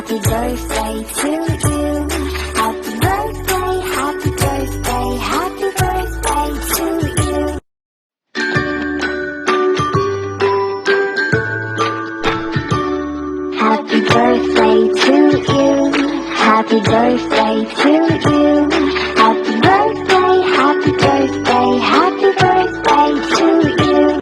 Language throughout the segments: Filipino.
Happy birthday to you. Happy birthday, happy birthday, happy birthday to you. Happy birthday to you. Happy birthday to you. Happy birthday, happy birthday, happy birthday to you.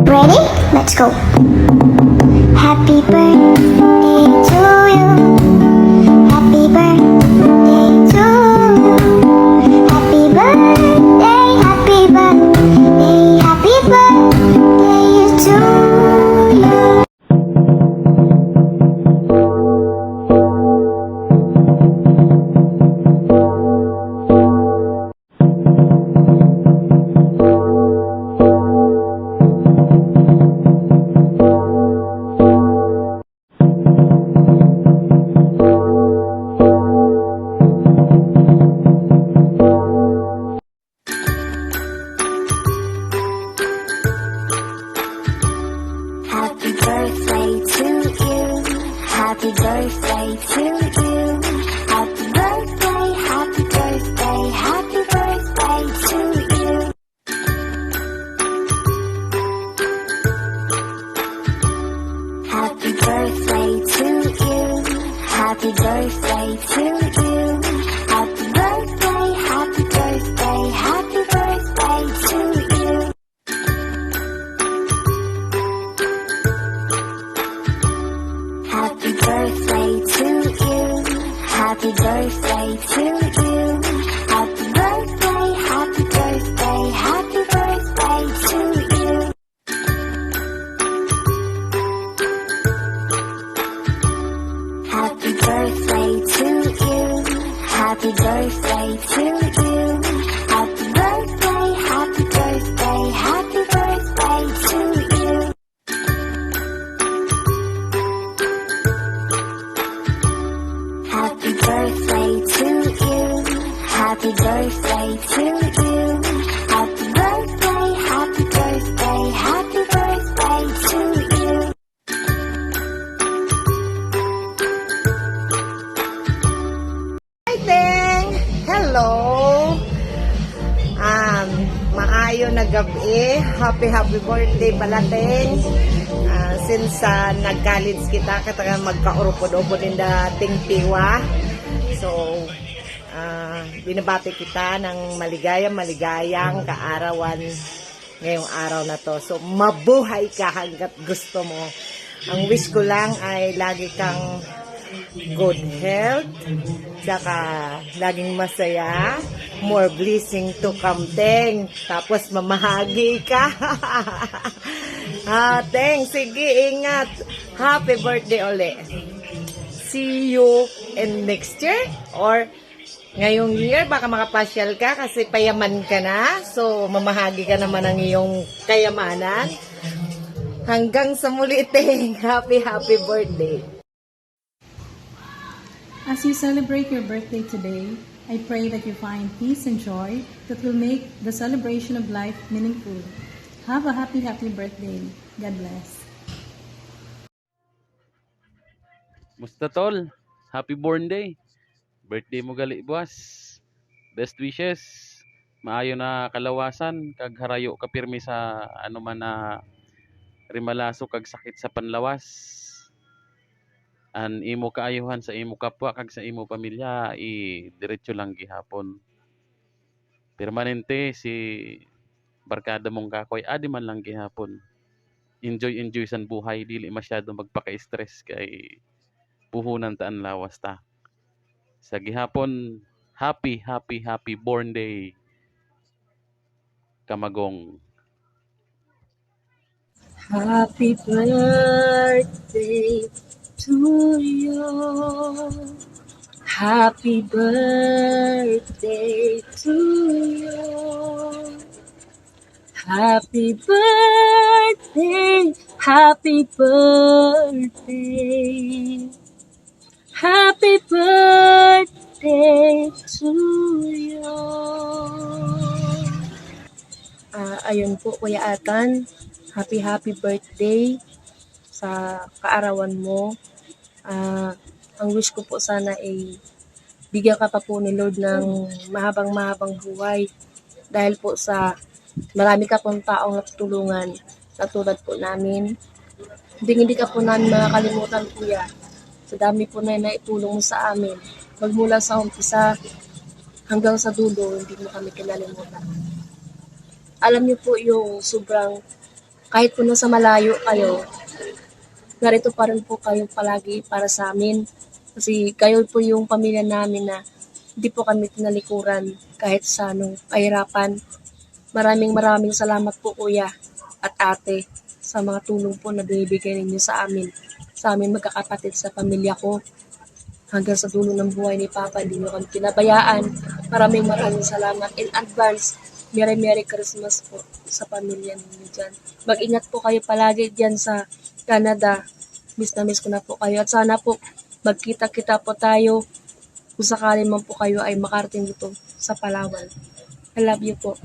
Ready? Let's go. Happy birthday to you. Happy birthday to you. Happy birthday, happy birthday, happy birthday to you. Happy birthday to you. Happy birthday to you. Happy birthday, happy birthday, happy birthday to you. Happy birthday to you. Happy birthday to you. Happy birthday, happy birthday, happy birthday to you. Happy birthday to you. Happy birthday to you. Happy birthday, happy birthday, happy birthday to you. Happy birthday to you. Happy birthday to you. Happy birthday, happy birthday, happy birthday to you. Happy birthday to you. Happy birthday to you. Happy birthday, happy birthday, happy birthday to you. Hi, Teng! Hello! Maayo na gabi. Happy birthday pala, Teng. Since nag-college kita, kataga magka-urupod-upod din dating tiwa. So, binabati kita ng maligayang kaarawan ngayong araw na to. So, mabuhay ka hanggat gusto mo. Ang wish ko lang ay lagi kang good health, saka laging masaya, more blessing to come, Teng. Tapos mamahagi ka. Teng, sige, ingat. Happy birthday uli. See you in next year or ngayong year, baka makapasyal ka kasi payaman ka na. So, mamahagi ka naman ng iyong kayamanan. Hanggang sa muli, Teng. Happy birthday. As you celebrate your birthday today, I pray that you find peace and joy that will make the celebration of life meaningful. Have a happy birthday. God bless. Musta tol? Happy born day. Birthday mo gali buwas. Best wishes. Maayo na kalawasan kag harayo ka pirmi sa ano man na rimalaso kag sakit sa panlawas. An imo kaayuhan sa imo kapwa kag sa imo pamilya diretso lang gihapon. Permanente si barkada mong kakoy adi man lang gihapon. Enjoy san buhay, dili masyado magpaka-stress kay puhunan taan lawas ta. Sa gihapon, happy born day Kamagong. Happy birthday to you. Happy birthday to you. Happy birthday, happy birthday. Happy birthday to you. Ayun po, Kuya Atan. Happy birthday sa kaarawan mo. Ang wish ko po sana ay bigyan ka pa po ni Lord ng mahabang buhay. Dahil po sa marami ka pong taong natutulungan na tulad po namin. Hindi ka po namin makakalimutan, Kuya. Sa dami po na naitulong mo sa amin. Magmula sa umpisa hanggang sa dulo, hindi mo kami kinalimutan. Alam niyo po yung sobrang, kahit po nasa malayo kayo, narito pa rin po kayo palagi para sa amin. Kasi kayo po yung pamilya namin na hindi po kami tinalikuran kahit sa anong kahirapan. Maraming salamat po, Kuya at Ate, sa mga tulong po na binibigay ninyo sa amin magkakapatid sa pamilya ko. Hanggang sa dulo ng buhay ni Papa, hindi nyo kami pinabayaan. Maraming salamat in advance. Merry Christmas po sa pamilya ninyo dyan. Mag-ingat po kayo palagi dyan sa Canada. Miss na miss ko na po kayo. At sana po magkita-kita po tayo kung sakali man po kayo ay makarating dito sa Palawan. I love you po.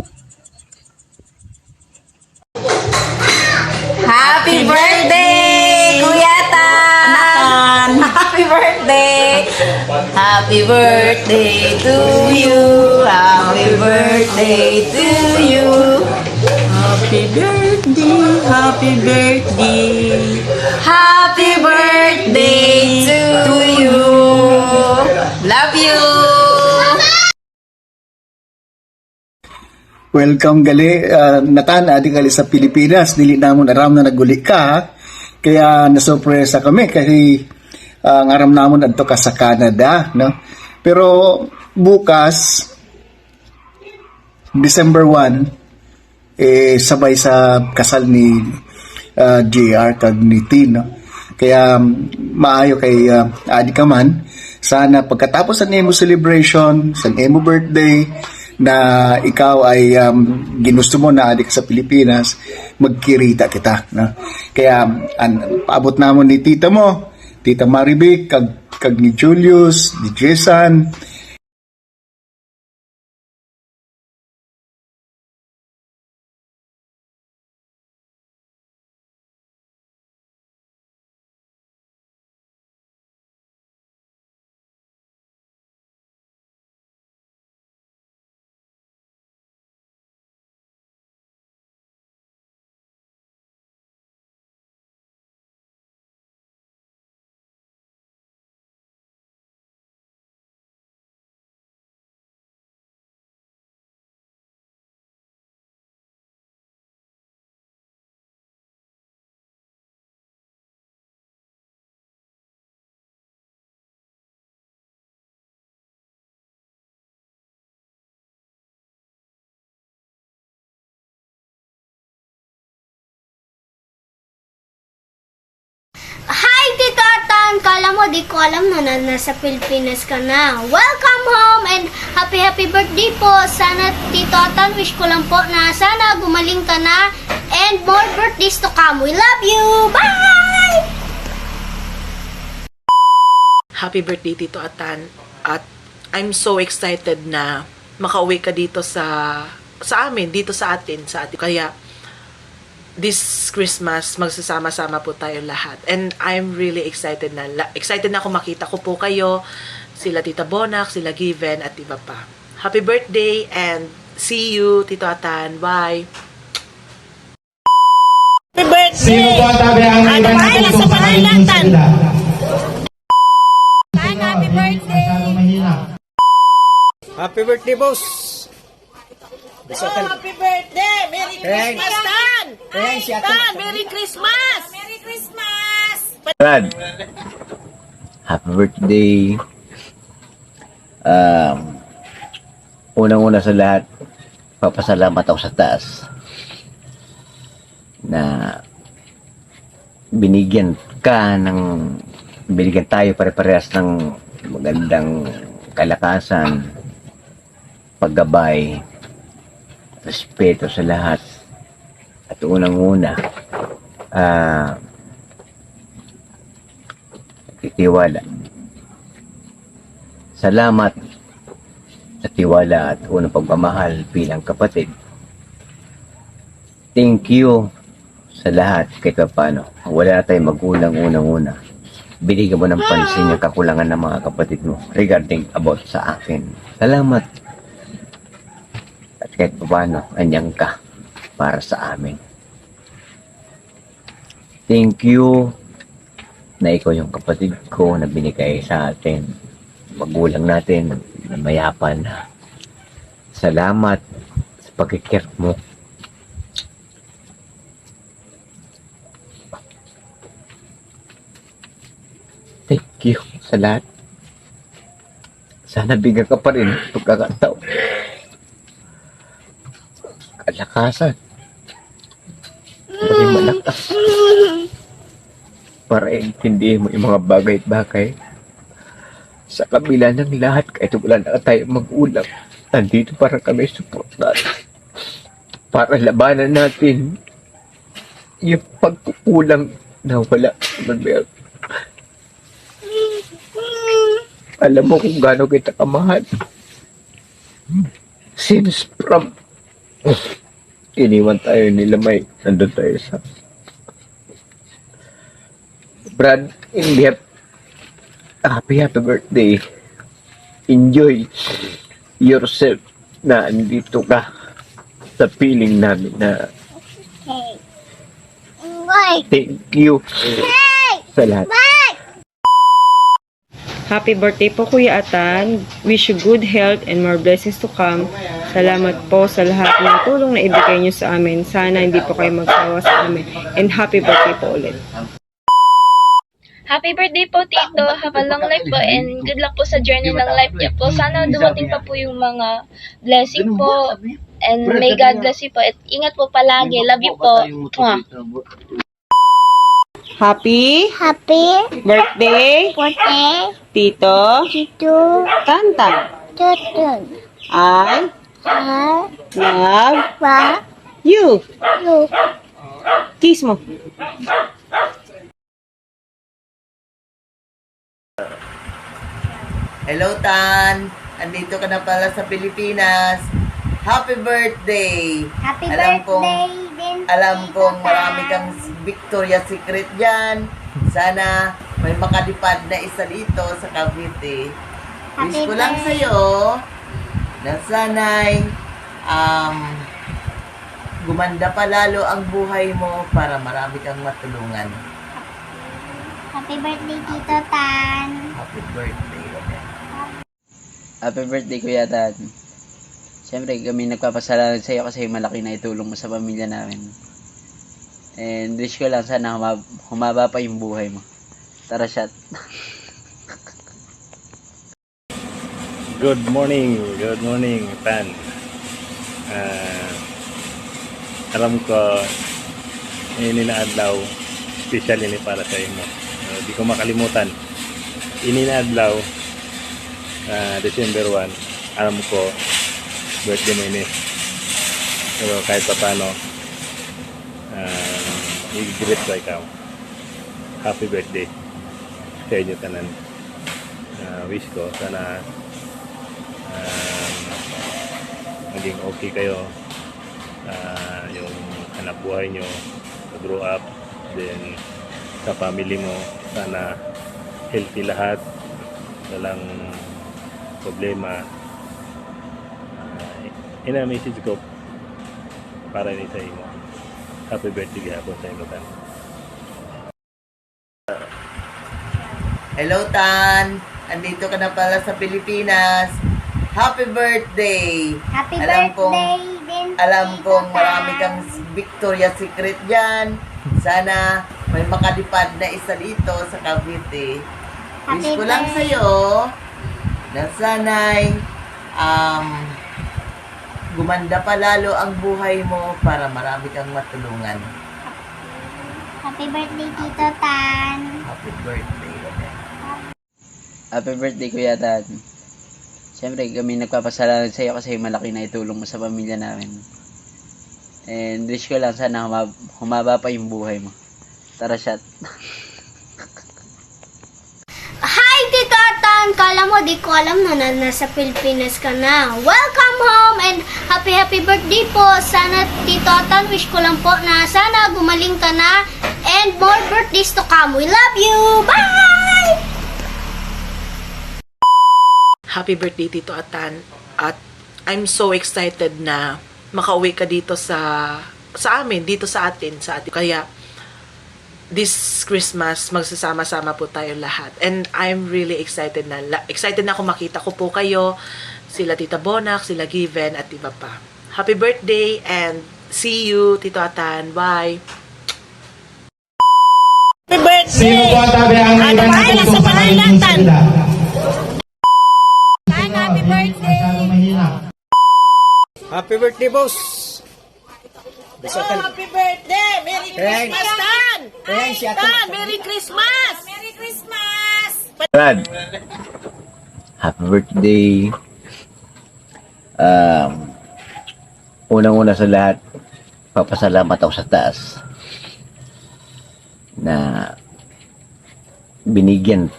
Happy birthday, Kuya Tan! Happy birthday! Happy birthday to you! Happy birthday to you! Happy birthday, happy birthday. Happy birthday to you! Love you! Welcome gali, Natan, adi gali sa Pilipinas. Dili namon aram na naguli ka, ha? Kaya nasurpresa kami kasi ang aram namon adto ka sa Canada, no? Pero bukas, December 1, sabay sa kasal ni JR kag ni Tin, no? Kaya maayo kay adi ka man, sana pagkatapos sa imo celebration, sa imo birthday, na ikaw ay ginusto mo na adik sa Pilipinas, magkirita kita, no? Kaya paabot namon ni tita mo, Tita Marivic, kag ni Julius, ni Jason. Hi, Tito Atan! Kala mo, di ko alam na nasa Pilipinas ka na. Welcome home and happy birthday po. Sana, Tito Atan, wish ko lang po na sana gumaling ka na and more birthdays to come. We love you! Bye! Happy birthday, Tito Atan. At I'm so excited na makauwi ka dito sa amin, dito sa atin. Kaya, this Christmas, magsasama-sama po tayo lahat. And I'm really excited na ako makita ko po kayo, sila Tita Bonak, sila Given, at iba pa. Happy birthday and see you, Tito Atan. Bye! Happy birthday! Sino po ang tabi ang iba na tutong sa kanyang sila? Happy birthday! Happy birthday, boss! Happy birthday! Merry Christmas, Tan! Tan, Merry Christmas! Merry Christmas! Brad, happy birthday. Unang-una sa lahat, papasalamat ako sa taas na binigyan tayo pare-parehas ng magandang kalakasan, paggabay, respeto sa lahat. At unang-una, tiwala. Salamat sa tiwala at unang pagmamahal bilang kapatid. Thank you sa lahat kahit paano. Wala na tayong magulang unang-una. Binigyan mo ng pansin yung kakulangan ng mga kapatid mo regarding about sa akin. Salamat. At kahit paano, andyan ka para sa amin. Thank you na ikaw yung kapatid ko na binigay sa atin. Magulang natin na mayapan. Salamat sa pagkikare mo. Thank you sa lahat. Sana bigyan ka pa rin pagkakataon. Kalakasan. Maging malakas. Para intindihin mo yung mga bagay-bagay. Sa kabila ng lahat, kahit wala na tayo mag-ulam, nandito para kami suportan. Para labanan natin yung pagkukulang na wala naman meron. Alam mo kung gaano kita kamahal. Since from iniwan tayo nila may nandun tayo sa Brad, hindi happy birthday. Enjoy yourself na andito ka sa feeling namin na thank you sa lahat. Happy birthday po Kuya Atan. Wish you good health and more blessings to come. Salamat po sa lahat ng tulong na ibigay niyo sa amin. Sana hindi po kayo magsawa sa amin. And happy birthday po ulit. Happy birthday po, Tito. Have a long life po and good luck po sa journey ng life niya po. Sana dumating pa po yung mga blessing po. And may God bless you po. At ingat po palagi. Love you po. Mwah. Happy birthday, Tito Tantan. I love you. Kiss mo. Hello, Tan. Andito ka na pala sa Pilipinas. Happy birthday! Happy Alam kong- birthday din. Alam kong marami kang Victoria's Secret dyan. Sana may makadipad na isa dito sa Cavite. Wish ko lang sa'yo na sana'y gumanda pa lalo ang buhay mo para marami kang matulungan. Happy birthday, Tito Tan. Happy birthday. Happy birthday, Kuya Tan. Siyempre, kami nagpapasalamat sa iyo kasi malaki na itulong mo sa pamilya namin. And wish ko lang sana humaba pa yung buhay mo. Tara, shot. Good morning, Tan. Alam ko, ini na adlaw, special ini para sa imo. Di ko makalimutan. Ini na adlaw, December 1, alam ko, birthday mo ini. Pero kahit pa paano, i-greet ko ikaw. Happy birthday sa inyo tanan. Wish ko sana maging okay kayo, yung hanap buhay nyo, grow up, then sa family mo sana healthy lahat, walang problema. Ina message ko para ni sa imo. Happy birthday gihapon sa imo, Tan. Hello, Tan. Andito ka na pala sa Pilipinas. Happy birthday! Happy Alam kong- birthday din. Alam Tito kong Tan. marami kang Victoria's Secret dyan. Sana may makadipad na isa dito sa Cavite. Wish ko lang sa'yo na sana'y gumanda pa lalo ang buhay mo para marami kang matulungan. Happy birthday, Tito Tan. Happy birthday. Happy birthday, Kuya Tan. Siyempre, kami nagpapasalamat sa iyo kasi malaki na itulong mo sa pamilya namin. And wish ko lang sana humaba pa yung buhay mo. Tara, shot. Hi, Tito Atan! Kala mo, di ko alam na nasa Pilipinas ka na. Welcome home and happy birthday po. Sana, Tito Atan, wish ko lang po na sana gumaling ka na and more birthdays to come. We love you! Bye! Happy birthday, Tito Atan. At I'm so excited na makauwi ka dito sa amin, dito sa atin. Kaya, this Christmas, magsasama-sama po tayo lahat. And I'm really excited na ako makita ko po kayo, sila Tita Bonak, sila Given, at iba pa. Happy birthday and see you, Tito Atan. Bye! Happy birthday! Sino po ang tabi ang iba na tulong sa pamilya sa kanila? Happy birthday! Happy birthday, boss! Happy birthday! Merry Christmas, Tan! Tan, Merry Christmas! Merry Christmas! Brad, happy birthday. Unang-una sa lahat, papasalamat ako sa taas na binigyan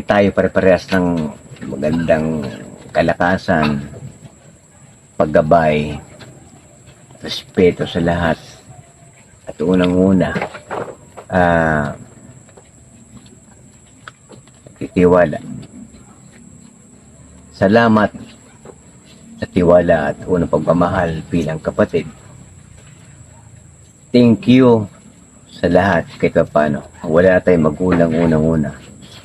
tayo pare-parehas ng magandang kalakasan, paggabay, respeto sa lahat. At unang-una, tiwala. Salamat sa tiwala at unang pagmamahal bilang kapatid. Thank you sa lahat kahit paano. Wala tayong magulang unang-una.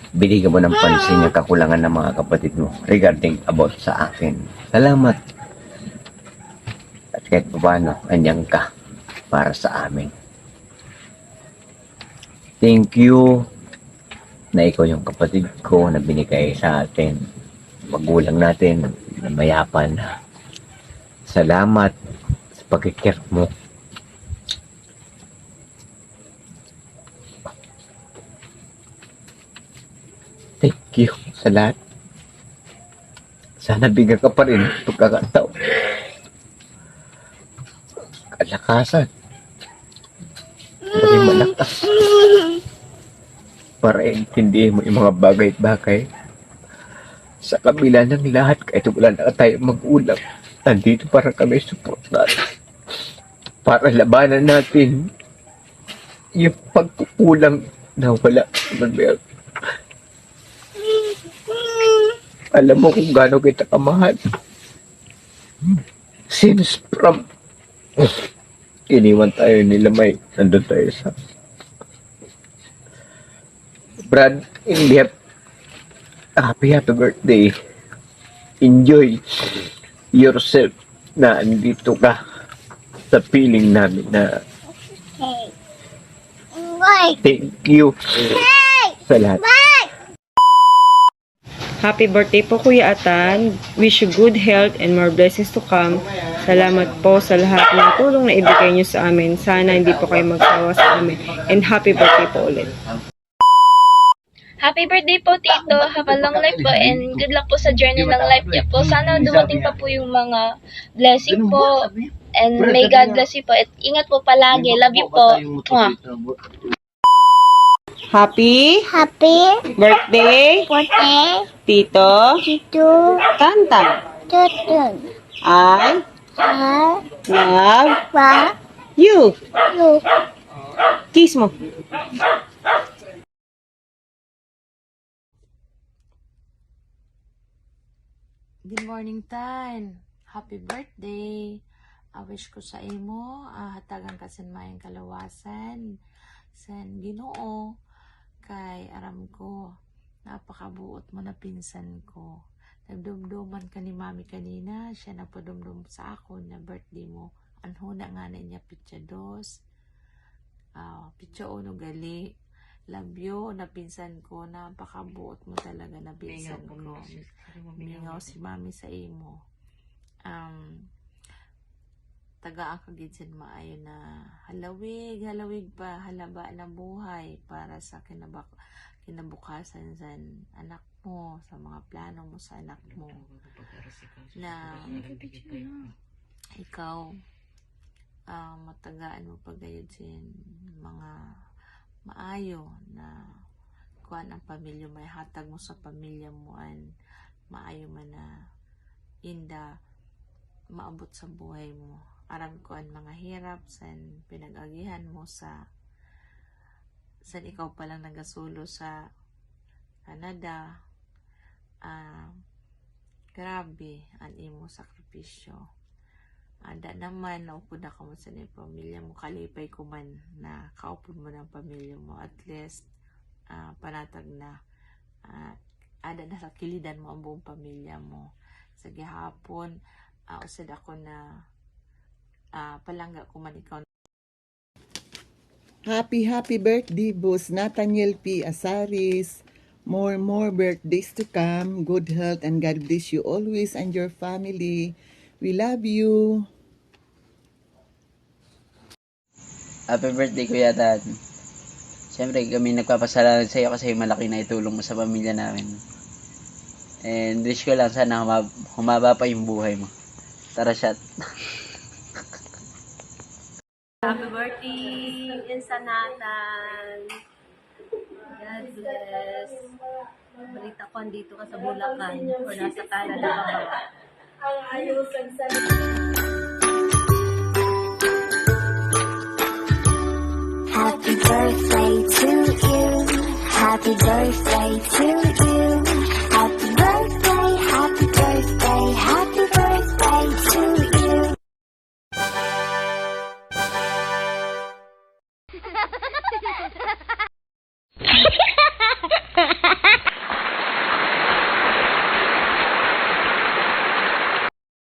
Binigyan mo ng pansin yung kakulangan ng mga kapatid mo regarding about sa akin. Salamat. At kahit paano, andyan ka para sa amin. Thank you na ikaw yung kapatid ko na binigay sa atin. Magulang natin na mayapan. Salamat sa pag-care mo. Thank you sa lahat. Sana bigyan ka pa rin pagkakataon. Kalakasan. Maging malakas. Para intindihin mo yung mga bagay-bagay. Sa kabila ng lahat, kahit wala na tayo mag-ulam, nandito para kami suportan. Para labanan natin yung pagkukulang na wala naman. Alam mo kung gaano kita kamahal. Since from iniwan tayo nila may nandun tayo sa Brad, happy birthday. Enjoy yourself na andito ka sa feeling namin na thank you sa lahat. Happy birthday po, Kuya Atan. Wish you good health and more blessings to come. Salamat po sa lahat ng tulong na ibigay niyo sa amin. Sana hindi po kayo magsawa sa amin. And happy birthday po ulit. Happy birthday po, Tito. Have a long life po and good luck po sa journey ng life niya po. Sana dumating pa po yung mga blessing po and may God bless you po. At ingat po palagi. Love you po. Mwah. Happy birthday, Tito Tantan. I love you. Kiss mo. Good morning, Tan. Happy birthday. I wish ko sa imo, hatagan ka sa mayang kalawasan, san Ginoo, kay aram ko, napakabuot mo na pinsan ko. Nagdumduman ka ni Mami kanina, siya napadumdum sa ako na birthday mo. Anhuna nga na niya pitsa 2, pitsa 1 gali. Love you, na pinsan ko, napakabuot mo talaga na pinsan ko. Mingaw si Mami sa imo. tagaan ka gid sin maayo na halawig pa halaba na buhay para sa kinabukasan sa anak mo, sa mga plano mo sa anak mo, na ikaw matagaan mo pagayod sin mga maayo na kuan ang pamilya mo, hatag mo sa pamilya mo an maayo man na inda maabot sa buhay mo. Aram ko ang mga hirap san pinag-agihan mo san ikaw palang nagasulo sa Canada. Grabe ang imo sakripisyo. Ada naman naupod na ka mo sa pamilya mo, kalipay ko man na kaupod mo ng pamilya mo, at least panatag na ada na sa kilidan mo ang buong pamilya mo. Sa gihapon usad ako na palangga ko man ikaw. Happy birthday, Boss Nathaniel P. Asaris. More birthdays to come. Good health and God bless you always and your family. We love you. Happy birthday, Kuya Tan. Siyempre, kami nagpapasalamat sa iyo kasi malaki na itulong mo sa pamilya namin. And wish ko lang sana humaba pa yung buhay mo. Tara, shot. Happy birthday, Insanatan. God bless. Balita ko andito ka sa Bulacan o nasa Canada ka ba? Ang ayusan sa Happy birthday to you. Happy birthday to you.